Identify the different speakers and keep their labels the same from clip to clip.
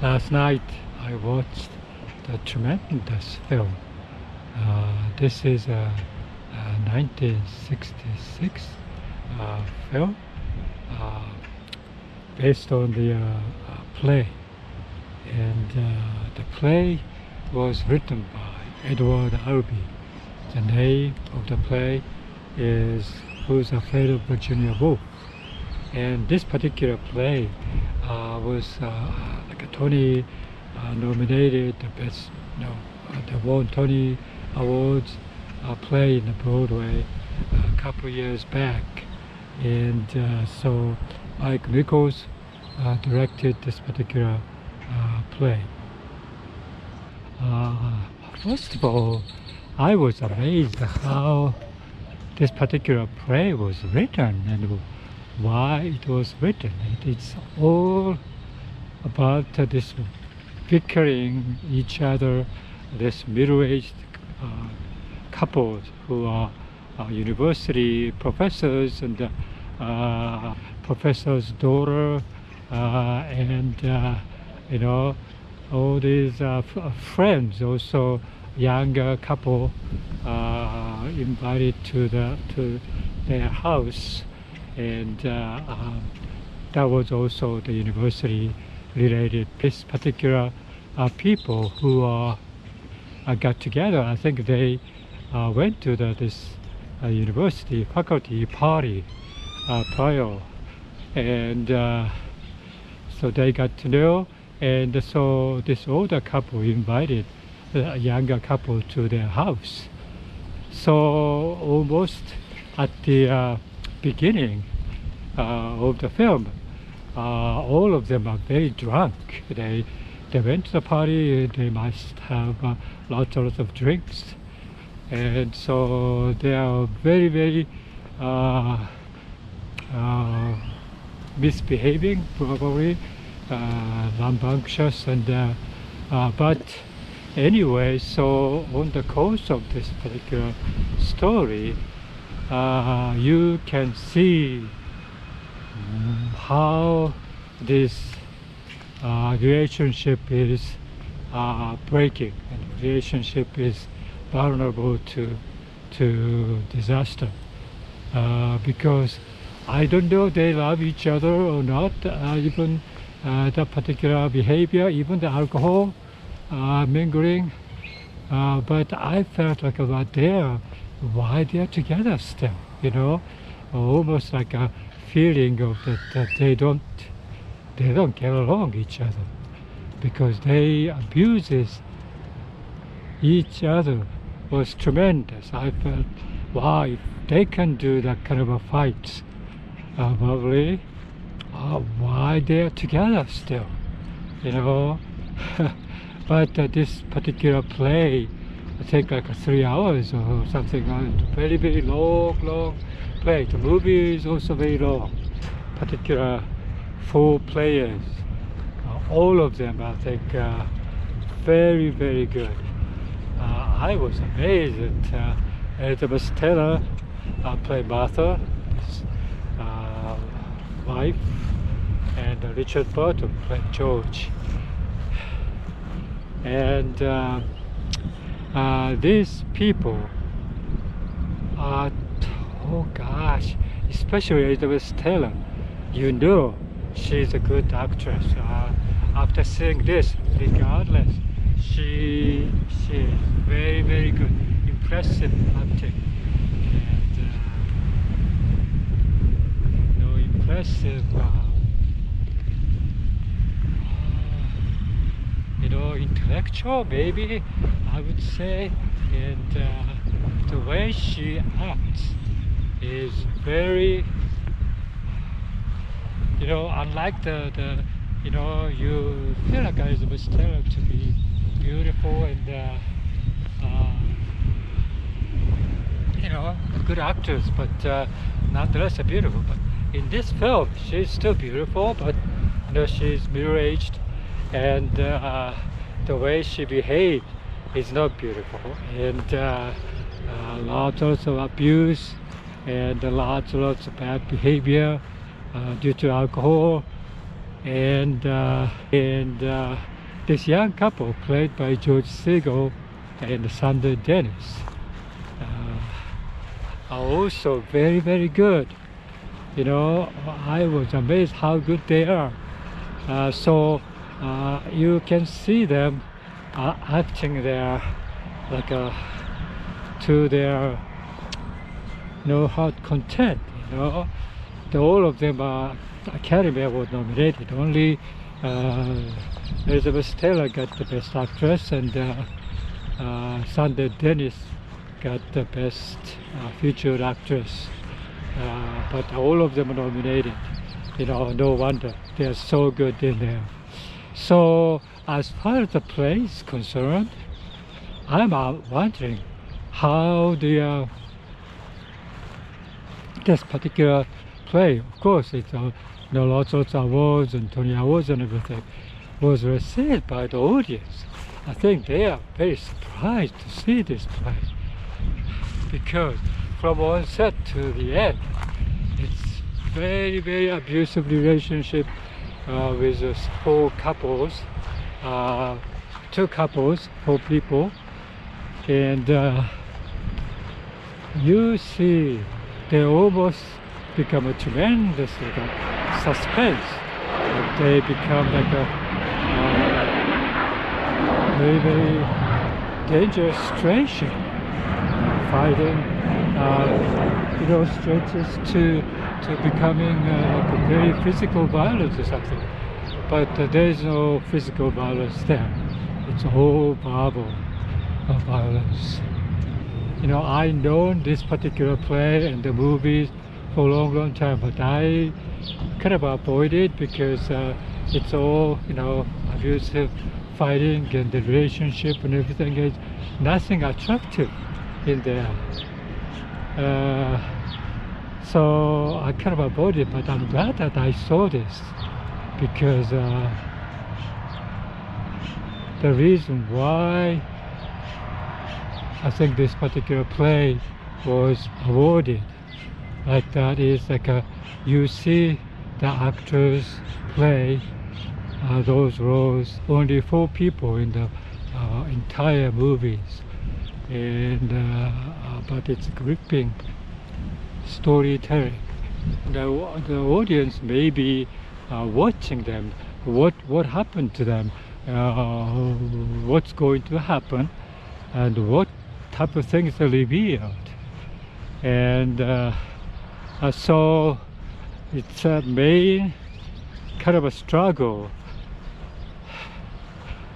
Speaker 1: Last night I watched the tremendous film. This is a 1966 film uh, based on the play. And the play was written by Edward Albee. The name of the play is Who's Afraid of Virginia Woolf? And this particular play was like a Tony nominated, the best, they won Tony Awards play in the Broadway a couple of years back. And so Mike Nichols directed this particular play. First of all, I was amazed how this particular play was written and why it was written. It's all about this bickering each other, this middle-aged couples who are university professors and professor's daughter and all these friends, also younger couple invited to their house, and that was also the university related. This particular people who got together, I think they went to this university faculty party prior, and so they got to know, and so this older couple invited the younger couple to their house. So almost at the beginning of the film, all of them are very drunk. They went to the party, they must have lots of drinks, and so they are very misbehaving, probably rambunctious, and but anyway, so on the course of this particular story, you can see how this relationship is breaking, and relationship is vulnerable to disaster, because I don't know they love each other or not, even the particular behavior, even the alcohol mingling, but I felt like why they're together still, almost like a feeling of that they don't get along each other, because they abuses each other was tremendous. I felt, wow, if they can do that kind of a fight, probably why they're together still, but this particular play, I think like 3 hours or something, very long play. The movie is also very long, particular 4 players, all of them I think very good. I was amazed at Elizabeth Taylor played Martha, his wife, and Richard Burton played George. And these people are, oh gosh, especially Elizabeth Taylor, she's a good actress. After seeing this, regardless, she is very good, impressive acting, and impressive intellectual, maybe I would say, and the way she acts is very, unlike the you feel like Elizabeth Taylor to be beautiful and good actors, but nonetheless beautiful. But in this film, she's still beautiful, but she's middle-aged, and the way she behaved is not beautiful, and lots of abuse and lots of bad behavior due to alcohol, and this young couple played by George Segal and Sandra Dennis are also very, very good. You know, I was amazed how good they are. So you can see them acting there like to their heart content. All of them are Academy Award nominated. Only Elizabeth Taylor got the Best Actress, and Sandra Dennis got the Best Featured Actress. But all of them are nominated. No wonder they are so good in there. So as far as the play is concerned, I'm wondering how this particular play, of course, it's lots of awards and Tony Awards and everything, was received by the audience. I think they are very surprised to see this play, because from onset to the end, it's very, very abusive relationship with four couples, four people, and you see they almost become a tremendous suspense. They become like a very, very dangerous situation. Fighting, stretches to becoming like a very physical violence or something. But there is no physical violence there. It's all verbal violence. I known this particular play and the movies for a long, long time, but I kind of avoid it because it's all, abusive fighting, and the relationship and everything is nothing attractive in there. So I kind of avoid it, but I'm glad that I saw this, because the reason why I think this particular play was awarded like that is like you see the actors play those roles, only 4 people in the entire movies, and but it's gripping storytelling. The audience may be watching them, what happened to them, what's going to happen, and what type of things are revealed. And so it's a main kind of a struggle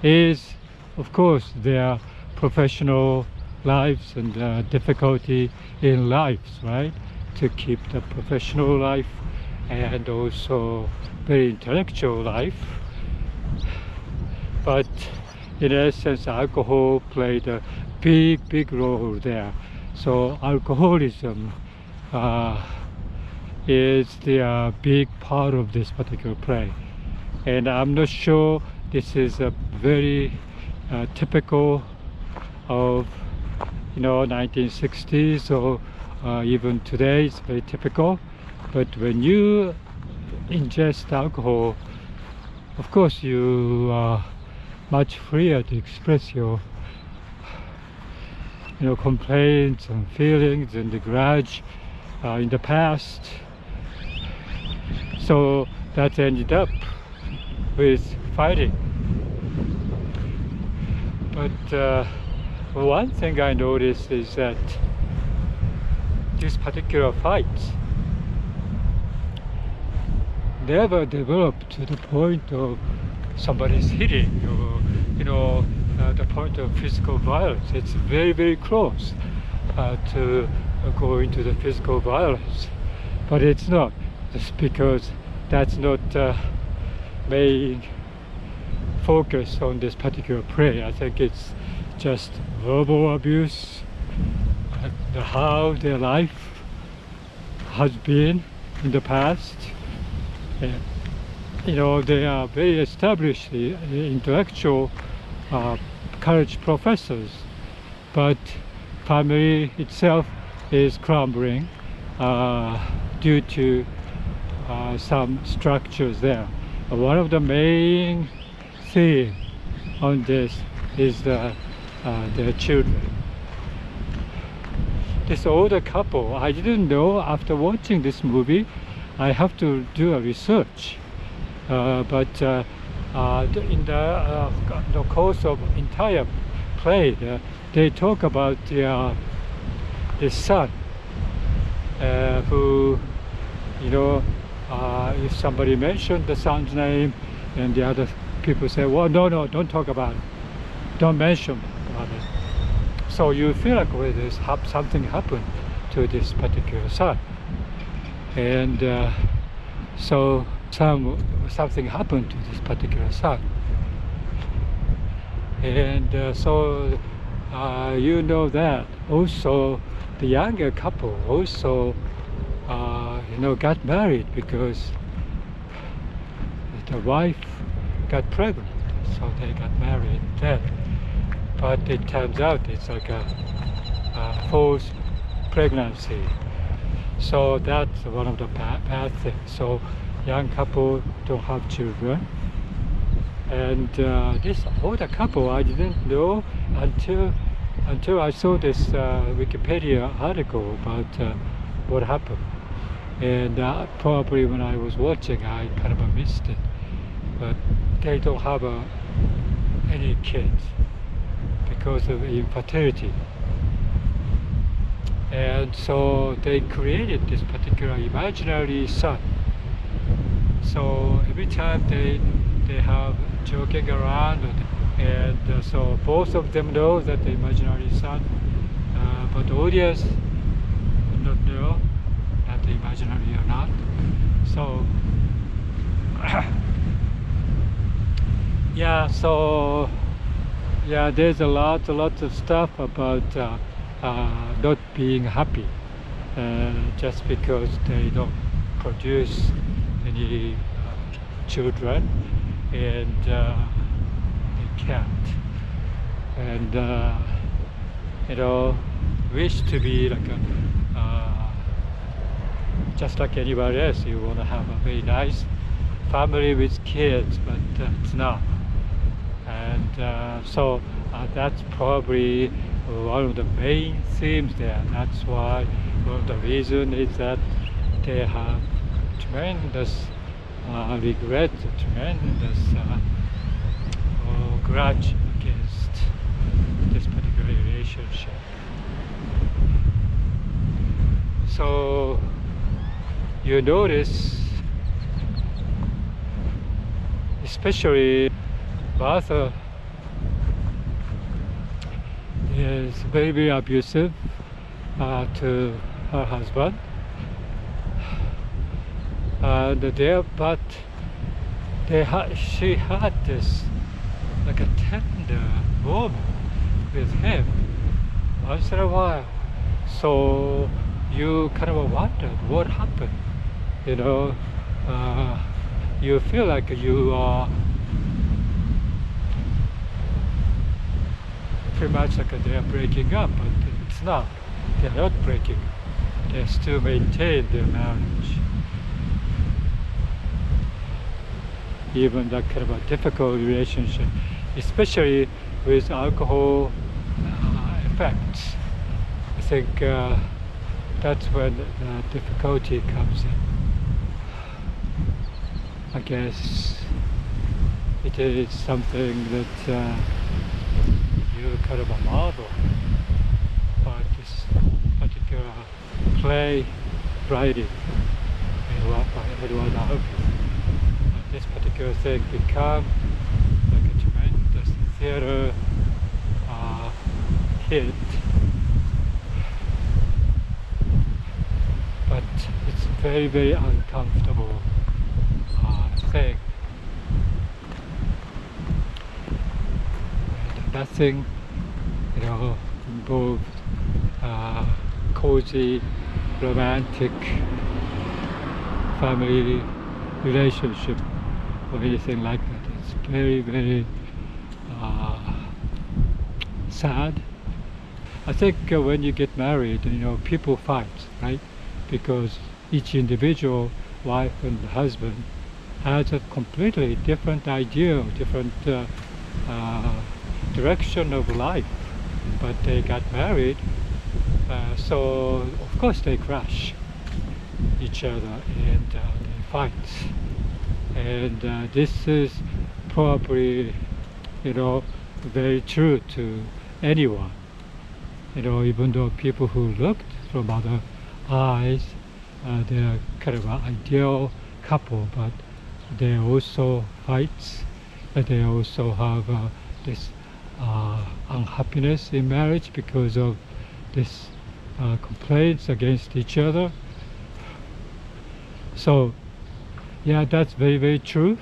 Speaker 1: is, of course, their professional lives and difficulty in lives, right? To keep the professional life and also very intellectual life. But in essence, alcohol played a big, big role there. So alcoholism is the big part of this particular play. And I'm not sure this is a very typical of 1960s, or even today it's very typical. But when you ingest alcohol, of course you are much freer to express your complaints and feelings and the grudge in the past. So that ended up with fighting. But one thing I noticed is that these particular fights never developed to the point of somebody's hitting, or the point of physical violence. It's very, very close to going to the physical violence, but it's not, just because that's not main focus on this particular play. I think it's just verbal abuse, how their life has been in the past. They are very established intellectual college professors, but family itself is crumbling due to some structures there. one of the main theme on this is their children. This older couple, I didn't know after watching this movie. I have to do a research, but in the course of entire play, they talk about the son who, if somebody mentioned the son's name, and the other people say, well, no, don't talk about it, don't mention about it. So you feel like something happened to this particular son, and so something happened to this particular son, and so that also the younger couple also got married because the wife got pregnant, so they got married then. But it turns out it's like a false pregnancy. So that's one of the bad things. So young couple don't have children. And this older couple, I didn't know until I saw this Wikipedia article about what happened. And probably when I was watching, I kind of missed it. But they don't have any kids because of infertility. And so they created this particular imaginary son. So every time they have joking around, and so both of them know that the imaginary son, but the audience do not know that the imaginary or not. So there's a lot of stuff about not being happy just because they don't produce any children, and they can't, and wish to be like just like anybody else. You want to have a very nice family with kids, but it's not. And so that's probably one of the main themes there. That's why one of the reasons is that they have tremendous regret, tremendous grudge against this particular relationship. So you notice, especially Martha is very abusive to her husband, and she had this like a tender moment with him once in a while. So you kind of wondered what happened. You feel like you are pretty much like they are breaking up, but it's not. They're not breaking up. They still maintain their marriage. Even that kind of a difficult relationship, especially with alcohol effects. I think that's when the difficulty comes in. I guess it is something that you kind of marvel about this particular play writing by Edward Albee. This particular thing become like a tremendous theater hit, but it's a very, very uncomfortable thing. And nothing, involved cozy, romantic family relationship or anything like that. It's very, very sad. I think when you get married, people fight, right? Because each individual, wife and husband, has a completely different idea, different direction of life. But they got married, so of course they crash each other and they fight. And this is probably, very true to anyone. Even though people who looked from other eyes, they're kind of an ideal couple, but they also fight. They also have this unhappiness in marriage because of this complaints against each other. So, yeah, that's very, very true.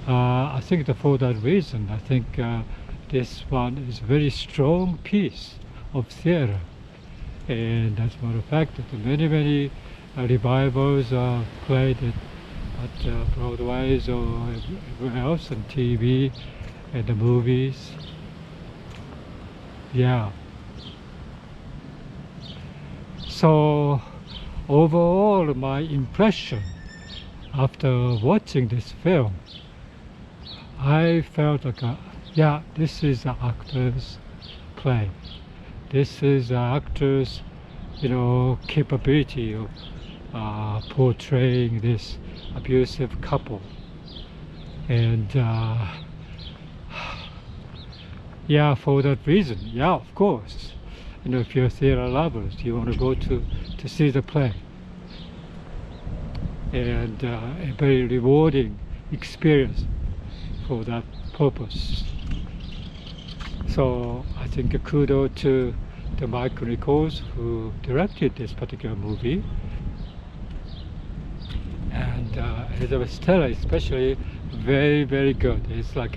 Speaker 1: I think that for that reason, I think this one is a very strong piece of theater. And as a matter of fact, that many, many revivals are played at Broadways or everywhere else, on TV and the movies. Yeah. So overall, my impression after watching this film, I felt like, this is an actor's play. This is an actor's, capability of portraying this abusive couple. And for that reason, of course, if you're theater lovers, you want to go to see the play. And a very rewarding experience for that purpose. So I think a kudos to Mike Nichols, who directed this particular movie, and Elizabeth Stella especially, very, very good. It's like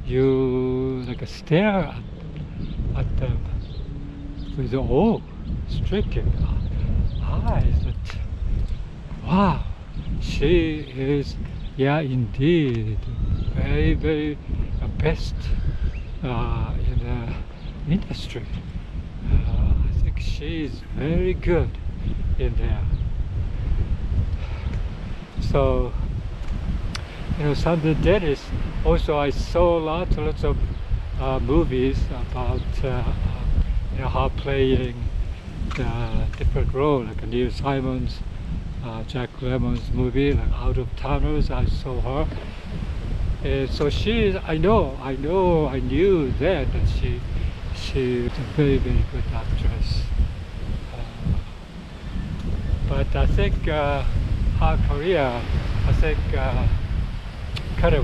Speaker 1: you stare at them with awe-stricken eyes. That, wow, she is, indeed, very, very best in the industry. I think she's very good in there. So, Sandra Dennis, also I saw lots of movies about her playing the different role, like Neil Simon's, Jack Lemmon's movie, like Out of Towners. I saw her. So I knew then that she was a very, very good actress. But I think her career, kind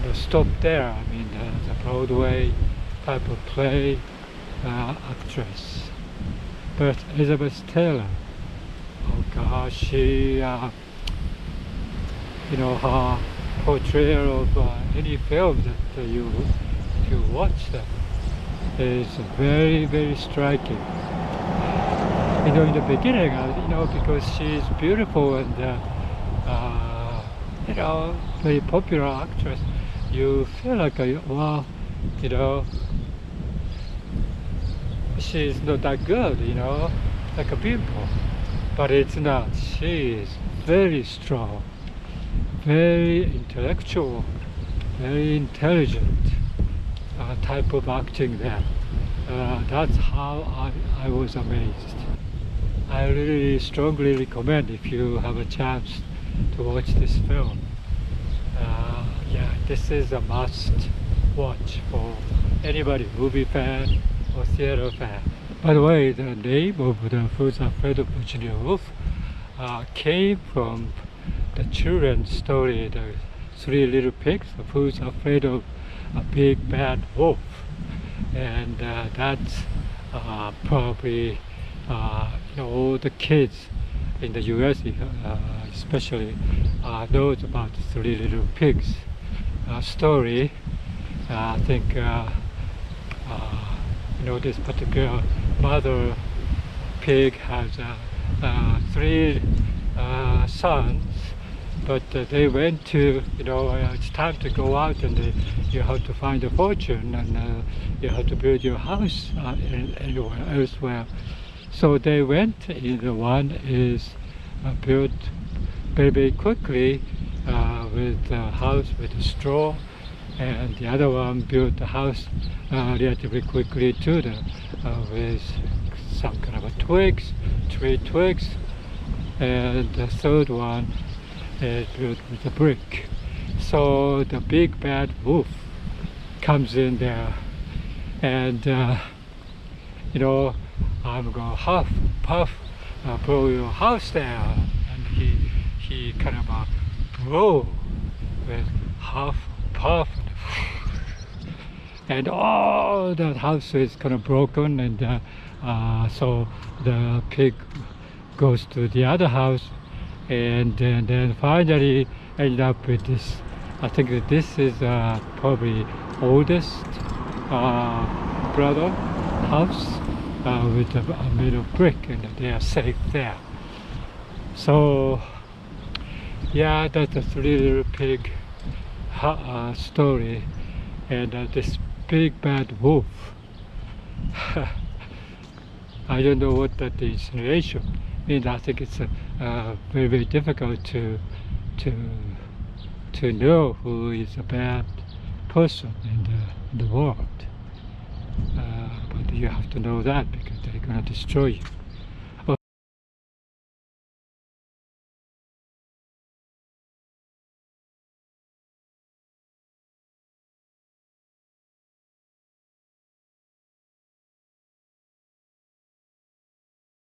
Speaker 1: of stopped there. I mean, the Broadway type of play actress. But Elizabeth Taylor, oh gosh, she, her portrayal of any film that you watch them is very, very striking. In the beginning, because she's beautiful and very popular actress, you feel like, she's not that good, like a pimple. But it's not. She is very strong, very intellectual, very intelligent type of acting there. That's how I was amazed. I really strongly recommend, if you have a chance to watch this film. This is a must watch for anybody, movie fan or theater fan. By the way, the name of the Who's Afraid of Virginia Woolf came from the children's story, the Three Little Pigs, of Who's Afraid of a Big Bad Wolf. And that's probably all the kids in the US especially knows about the Three Little Pigs story. I think this particular mother pig has three sons, but they went to, it's time to go out, and you have to find a fortune, and you have to build your house elsewhere. So they went. One is built very quickly with a house with straw, and the other one built the house relatively quickly too, with some kind of tree twigs, and the third one is built with a brick. So the big bad wolf comes in there, and you know, I'm going huff, puff, blow your house down, and he kind of blow with huff, puff, and all the house is kind of broken, and so the pig goes to the other house, and then finally end up with this. I think that this is probably oldest brother house with made of brick, and they are safe there. So yeah, that's a little pig story, and this big bad wolf. I don't know what that insinuation means. I think it's very, very difficult to know who is a bad person in the world. But you have to know that because they're going to destroy you.